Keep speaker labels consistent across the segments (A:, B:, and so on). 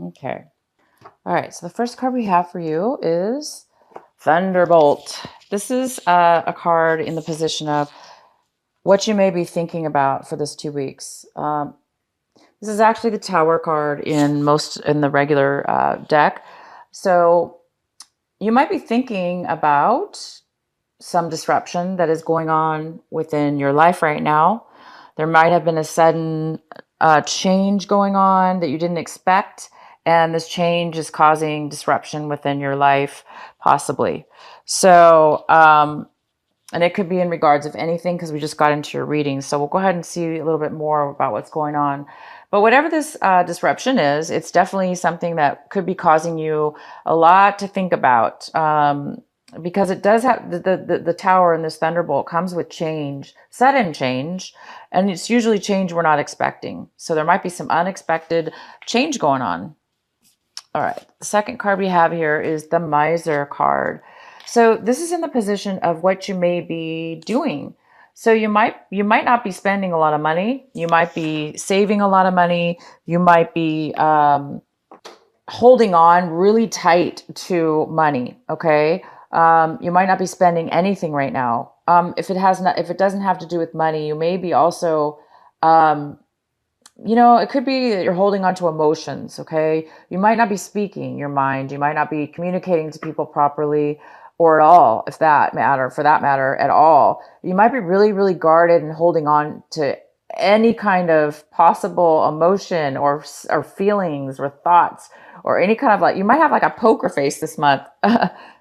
A: Okay. All right. So the first card we have for you is Thunderbolt. This is a card in the position of what you may be thinking about for this 2 weeks. This is actually the Tower card in the regular deck. So you might be thinking about some disruption that is going on within your life right now. There might have been a sudden change going on that you didn't expect, and this change is causing disruption within your life, possibly. So, and it could be in regards of anything because we just got into your reading. So we'll go ahead and see a little bit more about what's going on. But whatever this disruption is, it's definitely something that could be causing you a lot to think about. Because it does have the tower and this thunderbolt comes with change, sudden change, and it's usually change we're not expecting. So there might be some unexpected change going on. All right, the second card we have here is the Miser card. So this is in the position of what you may be doing. So you might not be spending a lot of money. You might be saving a lot of money. You might be holding on really tight to money. Okay. You might not be spending anything right now. If it doesn't have to do with money, you may be also, it could be that you're holding on to emotions. Okay. You might not be speaking your mind. You might not be communicating to people properly or at all, for that matter at all. You might be really, really guarded and holding on to any kind of possible emotion or feelings or thoughts or any kind of you might have like a poker face this month,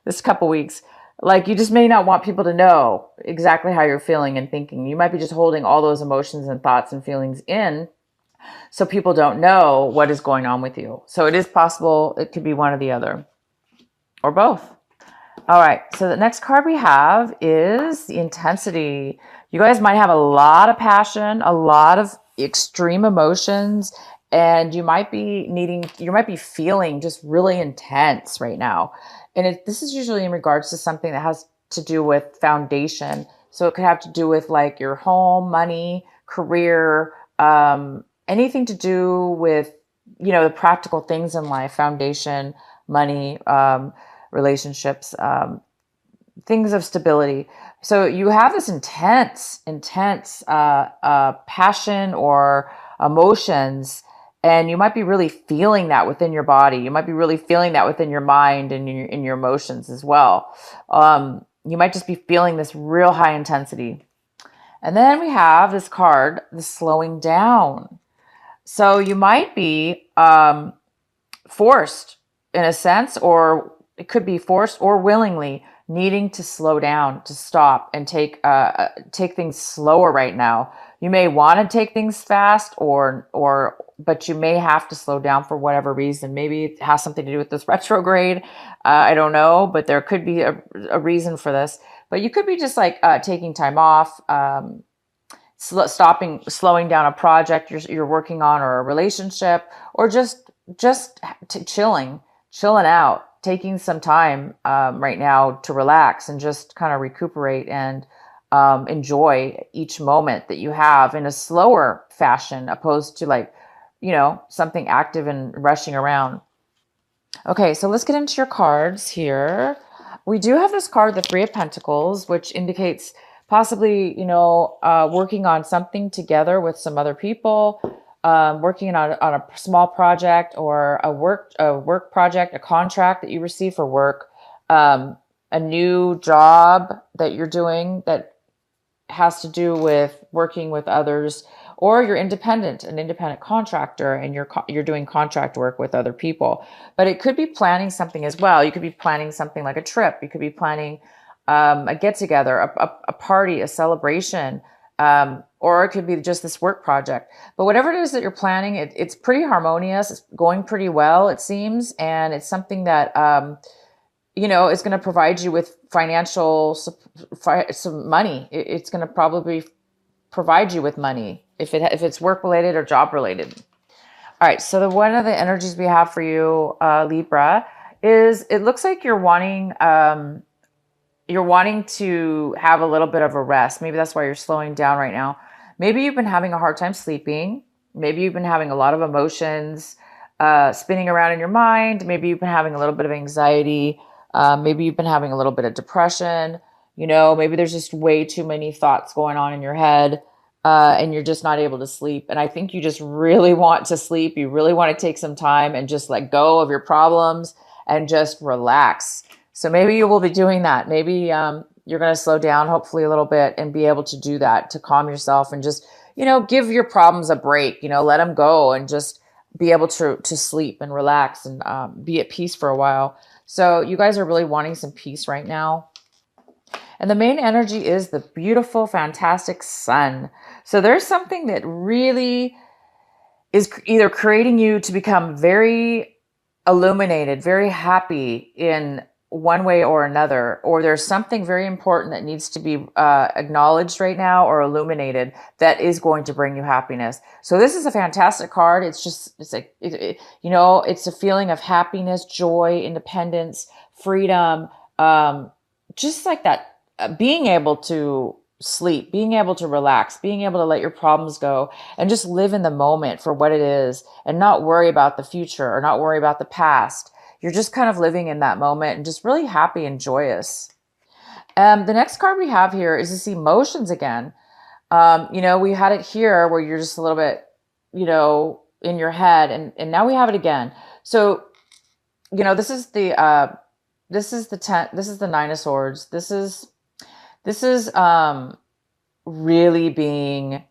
A: this couple weeks. Like you just may not want people to know exactly how you're feeling and thinking. You might be just holding all those emotions and thoughts and feelings in so people don't know what is going on with you. So it is possible it could be one or the other or both. All right, so the next card we have is the intensity. You guys might have a lot of passion, a lot of extreme emotions, and you might be feeling just really intense right now. And this is usually in regards to something that has to do with foundation. So it could have to do with like your home, money, career, anything to do with, the practical things in life, foundation, money, relationships, things of stability. So you have this intense passion or emotions, and you might be really feeling that within your body. You might be really feeling that within your mind and in your emotions as well. You might just be feeling this real high intensity. And then we have this card, the slowing down. So you might be forced in a sense, or it could be forced or willingly needing to slow down, to stop and take things slower right now. You may want to take things fast but you may have to slow down for whatever reason. Maybe it has something to do with this retrograde. I don't know, but there could be a reason for this. But you could be just like taking time off, slowing down a project you're working on or a relationship, or just chilling out, taking some time right now to relax and just kind of recuperate and enjoy each moment that you have in a slower fashion, opposed to something active and rushing around. Okay, so let's get into your cards here. We do have this card, the Three of Pentacles, which indicates possibly, working on something together with some other people, working on a small project or a work project, a contract that you receive for work, a new job that you're doing that has to do with working with others, or you're an independent contractor, and you're doing contract work with other people. But it could be planning something as well. You could be planning something like a trip. You could be planning a get together, a party, a celebration, or it could be just this work project. But whatever it is that you're planning, it's pretty harmonious. It's going pretty well, it seems, and it's something that is going to provide you with some money. It's going to probably provide you with money if it's work related or job related. All right. So one of the energies we have for you, Libra, is it looks like you're wanting to have a little bit of a rest. Maybe that's why you're slowing down right now. Maybe you've been having a hard time sleeping. Maybe you've been having a lot of emotions. spinning around in your mind. Maybe you've been having a little bit of anxiety. Maybe you've been having a little bit of depression. Maybe there's just way too many thoughts going on in your head, and you're just not able to sleep. And I think you just really want to sleep. You really want to take some time and just let go of your problems and just relax. So maybe you will be doing that. Maybe you're going to slow down, hopefully a little bit, and be able to do that to calm yourself and just, give your problems a break, let them go and just be able to sleep and relax and be at peace for a while. So you guys are really wanting some peace right now. And the main energy is the beautiful, fantastic sun. So there's something that really is either creating you to become very illuminated, very happy in one way or another, or there's something very important that needs to be acknowledged right now or illuminated that is going to bring you happiness. So this is a fantastic card. It's a feeling of happiness, joy, independence, freedom, just like that. Being able to sleep, being able to relax, being able to let your problems go and just live in the moment for what it is and not worry about the future or not worry about the past. You're just kind of living in that moment and just really happy and joyous. The next card we have here is this emotions again. We had it here where you're just a little bit, in your head, and now we have it again. So, this is the 10, this is the 9 of Swords. This is really being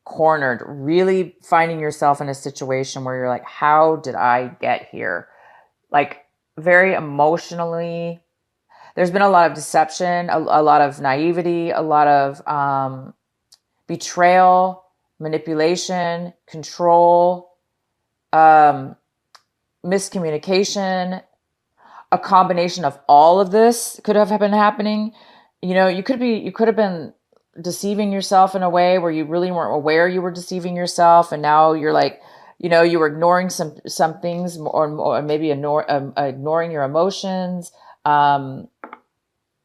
A: cornered, really finding yourself in a situation where you're like, how did I get here? Like very emotionally, there's been a lot of deception, a lot of naivety, a lot of betrayal, manipulation, control, miscommunication. A combination of all of this could have been happening. You could have been deceiving yourself in a way where you really weren't aware you were deceiving yourself, and now you're like, you were ignoring some things, or maybe ignoring your emotions,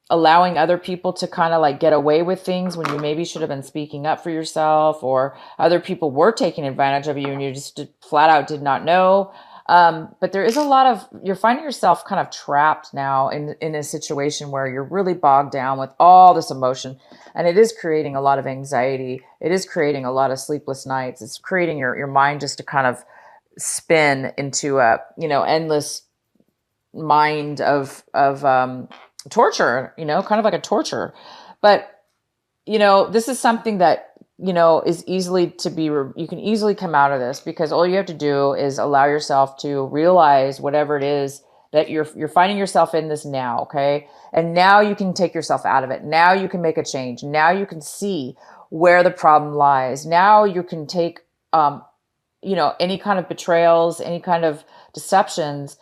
A: allowing other people to kind of like get away with things when you maybe should have been speaking up for yourself, or other people were taking advantage of you and you just flat out did not know. But there is you're finding yourself kind of trapped now in a situation where you're really bogged down with all this emotion, and it is creating a lot of anxiety. It is creating a lot of sleepless nights. It's creating your mind just to kind of spin into a, endless mind of torture, kind of like a torture. But, this is something that, is easily you can easily come out of this, because all you have to do is allow yourself to realize whatever it is that you're finding yourself in this now. Okay. And now you can take yourself out of it. Now you can make a change. Now you can see where the problem lies. Now you can take, any kind of betrayals, any kind of deceptions,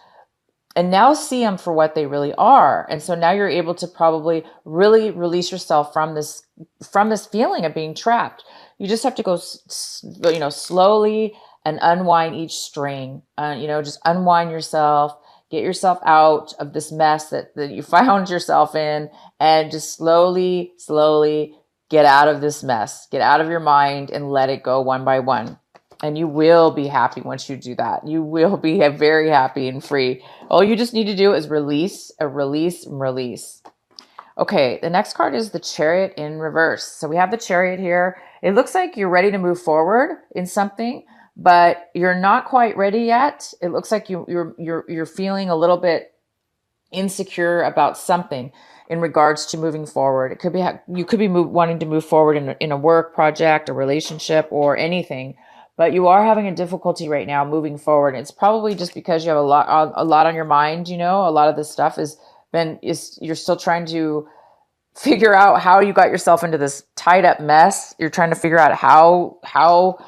A: and now see them for what they really are. And so now you're able to probably really release yourself from this feeling of being trapped. You just have to go, slowly and unwind each string. Just unwind yourself, get yourself out of this mess that you found yourself in, and just slowly get out of this mess, get out of your mind and let it go one by one. And you will be happy once you do that. You will be very happy and free. All you just need to do is release. Okay, the next card is the Chariot in reverse. So we have the Chariot here. It looks like you're ready to move forward in something, but you're not quite ready yet. It looks like you're feeling a little bit insecure about something in regards to moving forward. It could be you could be wanting to move forward in a work project, a relationship, or anything. But you are having a difficulty right now moving forward. It's probably just because you have a lot on your mind. A lot of this stuff you're still trying to figure out how you got yourself into this tied up mess. You're trying to figure out how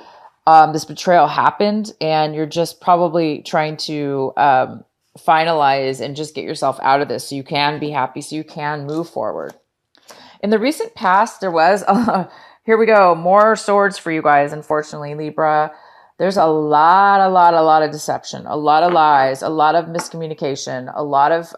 A: this betrayal happened, and you're just probably trying to finalize and just get yourself out of this so you can be happy, so you can move forward. In the recent past, there was here we go. More swords for you guys. Unfortunately, Libra, there's a lot of deception, a lot of lies, a lot of miscommunication, a lot of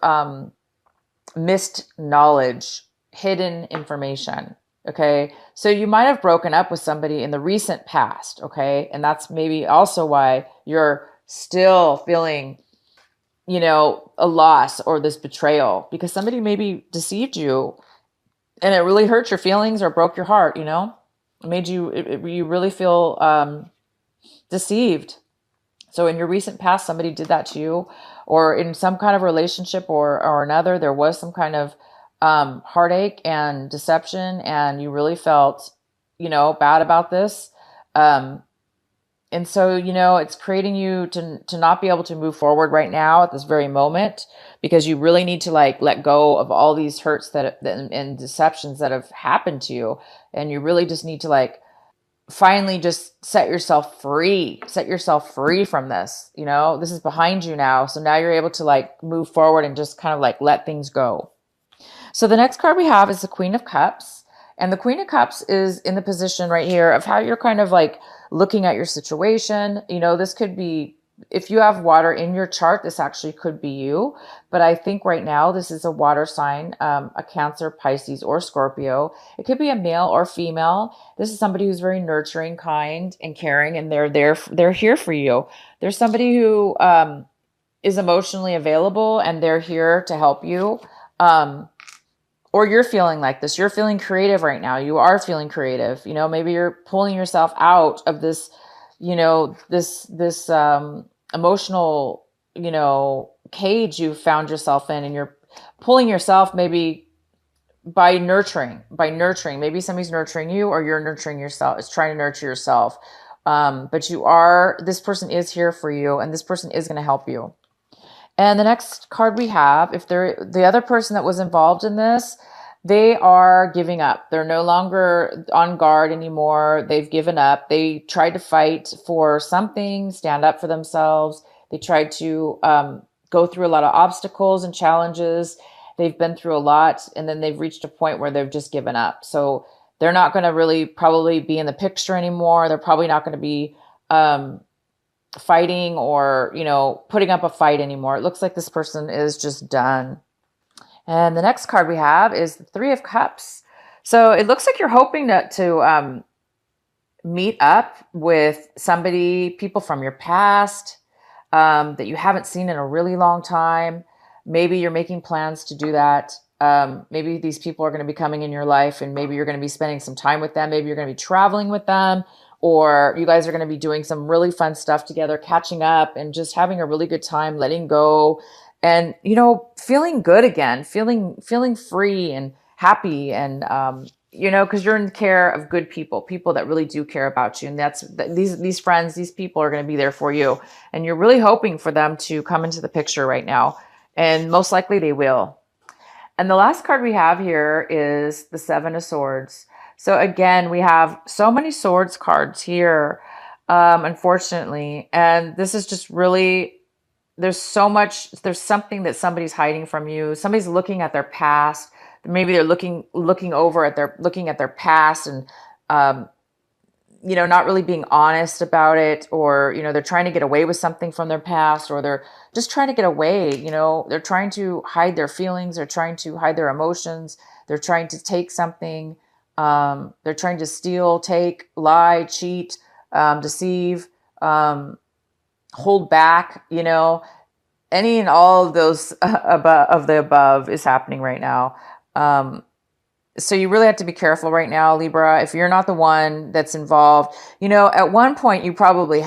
A: missed knowledge, hidden information. Okay. So you might have broken up with somebody in the recent past. Okay. And that's maybe also why you're still feeling, you know, a loss or this betrayal because somebody maybe deceived you and it really hurt your feelings or broke your heart, you know, it made you, you really feel deceived. So in your recent past, somebody did that to you, or in some kind of relationship or another, there was some kind of heartache and deception, and you really felt, you know, bad about this. Um, and so, you know, it's creating you to not be able to move forward right now at this very moment because you really need to like let go of all these hurts and deceptions that have happened to you. And you really just need to like finally just set yourself free from this. You know, this is behind you now. So now you're able to like move forward and just kind of like let things go. So the next card we have is the Queen of Cups. And the Queen of Cups is in the position right here of how you're kind of like looking at your situation. You know, this could be, if you have water in your chart, this actually could be you. But I think right now this is a water sign, a Cancer, Pisces, or Scorpio. It could be a male or female. This is somebody who's very nurturing, kind, and caring, and they're here for you. There's somebody who is emotionally available, and they're here to help you. Or you're feeling like this. You're feeling creative right now. You are feeling creative. You know, maybe you're pulling yourself out of this, you know, this emotional, you know, cage you found yourself in, and you're pulling yourself maybe by nurturing. Maybe somebody's nurturing you, or you're nurturing yourself. It's trying to nurture yourself. But this person is here for you, and this person is going to help you. And the next card we have, if they're the other person that was involved in this, they are giving up. They're no longer on guard anymore. They've given up. They tried to fight for something, stand up for themselves. They tried to go through a lot of obstacles and challenges. They've been through a lot, and then they've reached a point where they've just given up. So they're not going to really probably be in the picture anymore. They're probably not going to be fighting or, you know, putting up a fight anymore. It looks like this person is just done. And the next card we have is the Three of Cups. So it looks like you're hoping to meet up with somebody, people from your past that you haven't seen in a really long time. Maybe you're making plans to do that. Maybe these people are going to be coming in your life, and maybe you're going to be spending some time with them. Maybe you're going to be traveling with them, or you guys are going to be doing some really fun stuff together, catching up and just having a really good time, letting go and, you know, feeling good again, feeling free and happy. And, you know, cause you're in care of good people that really do care about you. And these friends, these people are going to be there for you. And you're really hoping for them to come into the picture right now. And most likely they will. And the last card we have here is the Seven of Swords. So again, we have so many swords cards here, unfortunately. And this is just really, there's something that somebody's hiding from you. Somebody's looking at their past. Maybe they're looking at their past and, you know, not really being honest about it, or, you know, they're trying to get away with something from their past, or they're just trying to get away. You know, they're trying to hide their feelings. They're trying to hide their emotions. They're trying to take something. They're trying to steal, take, lie, cheat, deceive, hold back, you know, any and all of those of the above is happening right now. So you really have to be careful right now, Libra. If you're not the one that's involved, you know, at one point you probably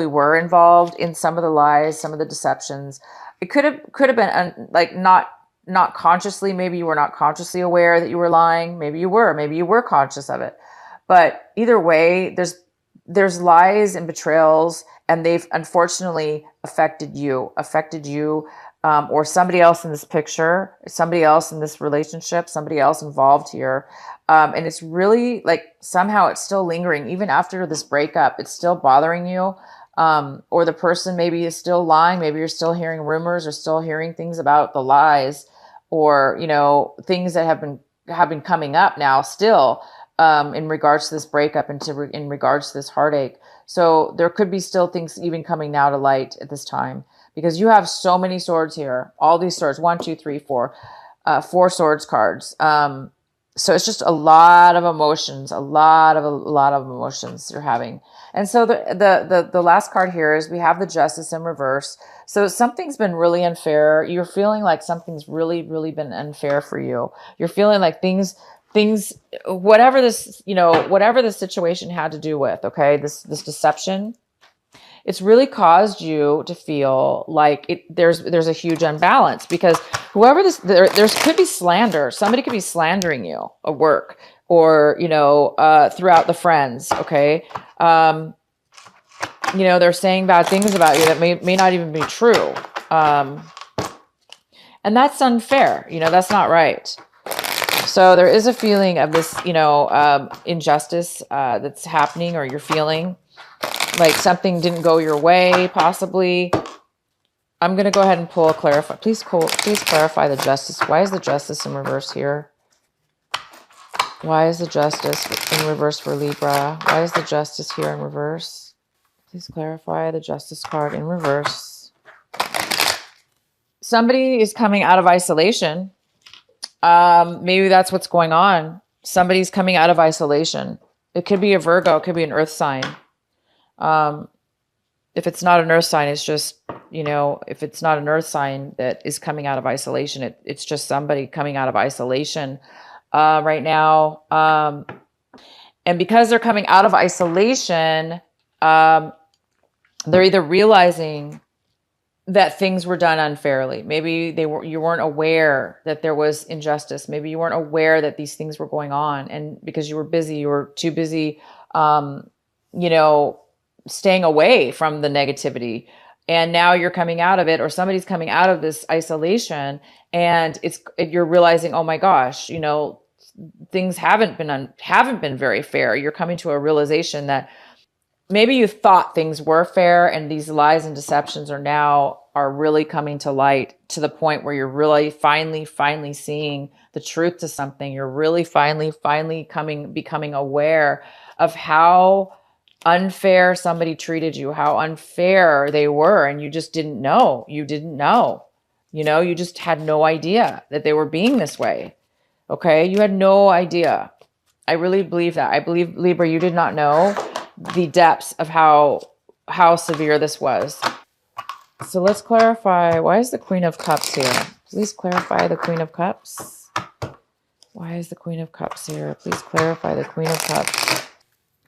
A: were involved in some of the lies, some of the deceptions. It could have been like not consciously. Maybe you were not consciously aware that you were lying. Maybe you were conscious of it. But either way, there's lies and betrayals, and they've unfortunately affected you, or somebody else in this picture, somebody else in this relationship, somebody else involved here. And it's really like somehow it's still lingering. Even after this breakup, it's still bothering you. Or the person maybe is still lying. Maybe you're still hearing rumors or still hearing things about the lies, or, you know, things that have been coming up now still, in regards to this breakup and in regards to this heartache. So there could be still things even coming now to light at this time, because you have so many swords here, all these swords, 1, 2, 3, 4, 4 swords cards. So it's just a lot of emotions, a lot of emotions you're having. And so the last card here is we have the Justice in reverse. So something's been really unfair. You're feeling like something's really been unfair for you. You're feeling like things, whatever this, whatever the situation had to do with, okay, this deception, it's really caused you to feel like there's a huge unbalance, because whoever there could be slander. Somebody could be slandering you at work, or throughout the friends. Okay, they're saying bad things about you that may not even be true, and that's unfair. That's not right. So there is a feeling of this injustice that's happening, or you're feeling like something didn't go your way, possibly. I'm going to go ahead and pull a clarify. Please clarify the Justice. Why is the Justice in reverse here? Why is the Justice in reverse for Libra? Why is the Justice here in reverse? Please clarify the Justice card in reverse. Somebody is coming out of isolation. Maybe that's what's going on. Somebody's coming out of isolation. It could be a Virgo. It could be an earth sign. If it's not an earth sign, it's just, if it's not an earth sign that is coming out of isolation, it's just somebody coming out of isolation right now. And because they're coming out of isolation, they're either realizing that things were done unfairly. Maybe you weren't aware that there was injustice. Maybe you weren't aware that these things were going on. And because you were busy, you were too busy, staying away from the negativity. And now you're coming out of it, or somebody's coming out of this isolation, and you're realizing, oh my gosh, things haven't been very fair. You're coming to a realization that maybe you thought things were fair, and these lies and deceptions are really coming to light, to the point where you're really finally seeing the truth to something. You're really finally becoming aware of how unfair somebody treated you, how unfair they were, and you just didn't know. You just had no idea that they were being this way. Okay, you had no idea. I really believe that. I believe, Libra, you did not know the depths of how severe this was. So let's clarify, why is the Queen of Cups here? Please clarify the Queen of Cups. Why is the Queen of Cups here? Please clarify the Queen of Cups.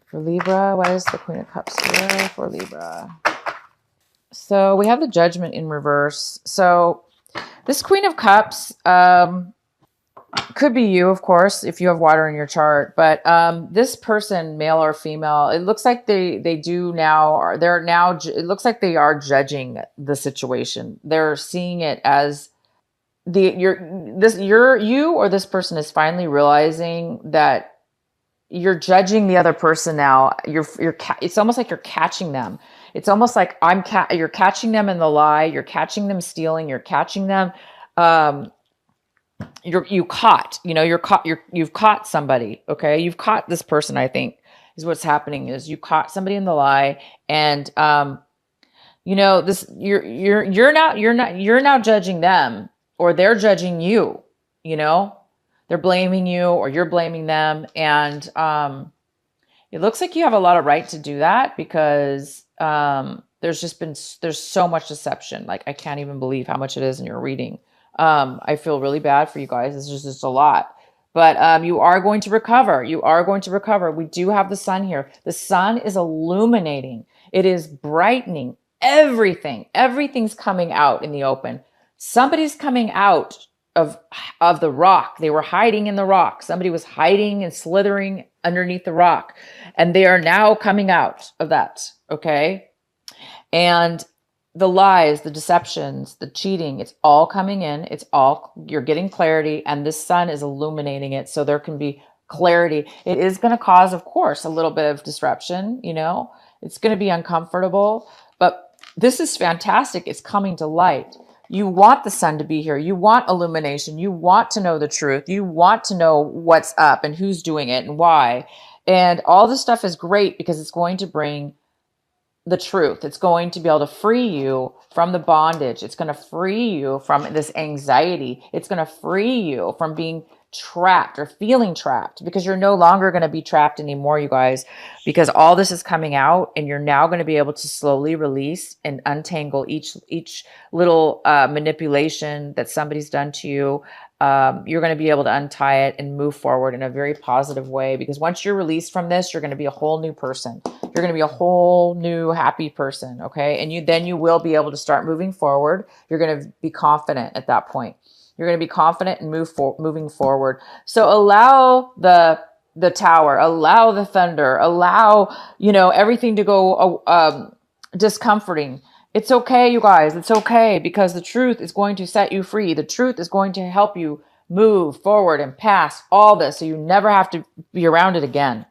A: For Libra, why is the Queen of Cups here for Libra? So we have the Judgment in reverse. So this Queen of Cups could be you, of course, if you have water in your chart. But this person, male or female, it looks like it looks like they are judging the situation. They're seeing it as you or this person is finally realizing that you're judging the other person now. It's almost like you're catching them. It's almost like you're catching them in the lie. You're catching them stealing. You're catching them. You've caught somebody. Okay. You've caught this person, I think, is what's happening, is you caught somebody in the lie. And, you're now judging them, or they're judging you, they're blaming you, or you're blaming them. And it looks like you have a lot of right to do that, because there's so much deception. Like, I can't even believe how much it is in your reading. I feel really bad for you guys. It's just a lot. But you are going to recover. You are going to recover. We do have the sun here. The sun is illuminating. It is brightening everything. Everything's coming out in the open. Somebody's coming out of the rock. They were hiding in the rock. Somebody was hiding and slithering underneath the rock, and they are now coming out of that. Okay. And the lies, the deceptions, the cheating, it's all coming in. You're getting clarity, and this sun is illuminating it. So there can be clarity. It is going to cause, of course, a little bit of disruption. It's going to be uncomfortable, but this is fantastic. It's coming to light. You want the sun to be here. You want illumination. You want to know the truth. You want to know what's up and who's doing it and why. And all this stuff is great, because it's going to bring the truth. It's going to be able to free you from the bondage. It's going to free you from this anxiety. It's going to free you from being trapped or feeling trapped, because you're no longer going to be trapped anymore, you guys, because all this is coming out and you're now going to be able to slowly release and untangle each little manipulation that somebody's done to you. You're going to be able to untie it and move forward in a very positive way, because once you're released from this, you're going to be a whole new person. You're going to be a whole new happy person. Okay. And then you will be able to start moving forward. You're going to be confident at that point. You're going to be confident and moving forward. So allow the tower, allow the thunder, allow, everything to go discomforting. It's okay, you guys. It's okay, because the truth is going to set you free. The truth is going to help you move forward and past all this, so you never have to be around it again.